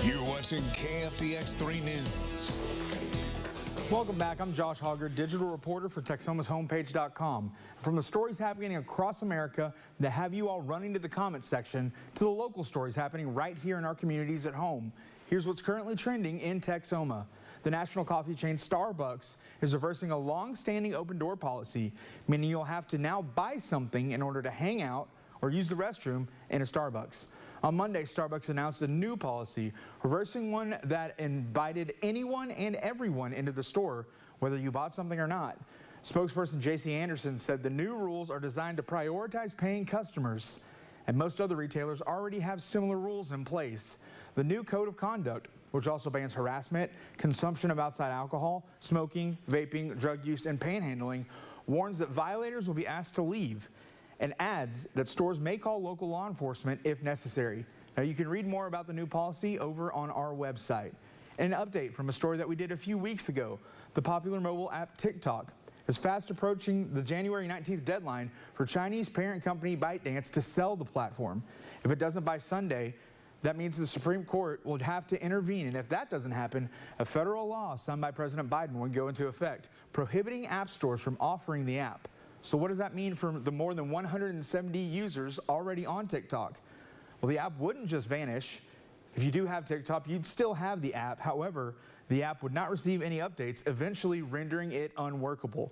You're watching KFDX 3 News. Welcome back. I'm Josh Hogger, digital reporter for Texomashomepage.com. From the stories happening across America that have you all running to the comments section to the local stories happening right here in our communities at home, here's what's currently trending in Texoma. The national coffee chain Starbucks is reversing a long-standing open door policy, meaning you'll have to now buy something in order to hang out or use the restroom in a Starbucks. On Monday, Starbucks announced a new policy, reversing one that invited anyone and everyone into the store, whether you bought something or not. Spokesperson J.C. Anderson said the new rules are designed to prioritize paying customers, and most other retailers already have similar rules in place. The new code of conduct, which also bans harassment, consumption of outside alcohol, smoking, vaping, drug use, and panhandling, warns that violators will be asked to leave, and adds that stores may call local law enforcement if necessary. Now, you can read more about the new policy over on our website. And an update from a story that we did a few weeks ago. The popular mobile app TikTok is fast approaching the January 19th deadline for Chinese parent company ByteDance to sell the platform. If it doesn't by Sunday, that means the Supreme Court will have to intervene, and if that doesn't happen, a federal law signed by President Biden would go into effect, prohibiting app stores from offering the app. So what does that mean for the more than 170 users already on TikTok? Well, the app wouldn't just vanish. If you do have TikTok, you'd still have the app. However, the app would not receive any updates, eventually rendering it unworkable.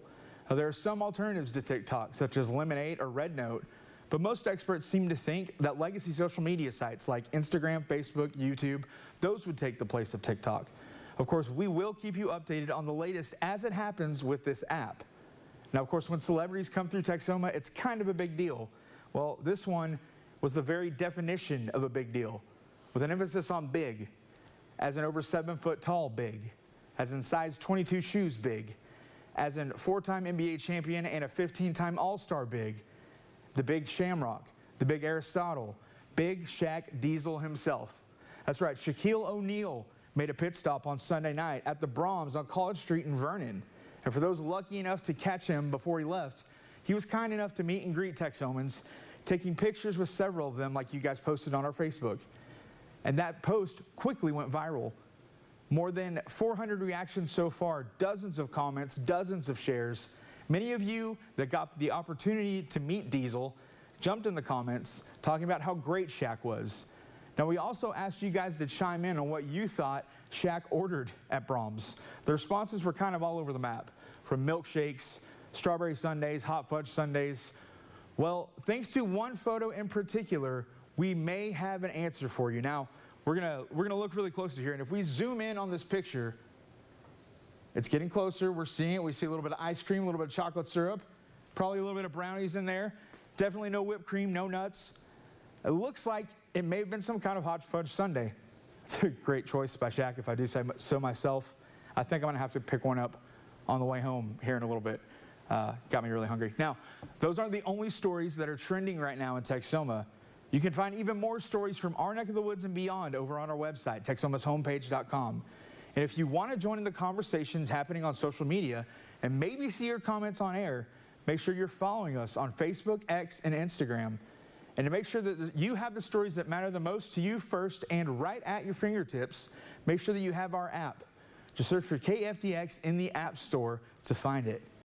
Now, there are some alternatives to TikTok, such as Lemonade or RedNote, but most experts seem to think that legacy social media sites like Instagram, Facebook, YouTube, those would take the place of TikTok. Of course, we will keep you updated on the latest as it happens with this app. Now, of course, when celebrities come through Texoma, it's kind of a big deal. Well, this one was the very definition of a big deal, with an emphasis on big, as in over 7 foot tall big, as in size 22 shoes big, as in 4-time NBA champion and a 15-time All-Star big, the big Shamrock, the big Aristotle, big Shaq Diesel himself. That's right, Shaquille O'Neal made a pit stop on Sunday night at the Brahms on College Street in Vernon. And for those lucky enough to catch him before he left, he was kind enough to meet and greet Texomans, taking pictures with several of them like you guys posted on our Facebook. And that post quickly went viral. More than 400 reactions so far, dozens of comments, dozens of shares. Many of you that got the opportunity to meet Diesel jumped in the comments talking about how great Shaq was. Now, we also asked you guys to chime in on what you thought Shaq ordered at Brahms. The responses were kind of all over the map, from milkshakes, strawberry sundaes, hot fudge sundaes. Well, thanks to one photo in particular, we may have an answer for you. Now, we're gonna look really closely here, and if we zoom in on this picture, it's getting closer. We're seeing it. We see a little bit of ice cream, a little bit of chocolate syrup, probably a little bit of brownies in there. Definitely no whipped cream, no nuts. It looks like it may have been some kind of hot fudge sundae. It's a great choice by Shaq, if I do say so myself. I think I'm going to have to pick one up on the way home here in a little bit. Got me really hungry. Now, those aren't the only stories that are trending right now in Texoma. You can find even more stories from our neck of the woods and beyond over on our website, Texomashomepage.com. And if you want to join in the conversations happening on social media and maybe see your comments on air, make sure you're following us on Facebook, X, and Instagram. And to make sure that you have the stories that matter the most to you first and right at your fingertips, make sure that you have our app. Just search for KFDX in the App Store to find it.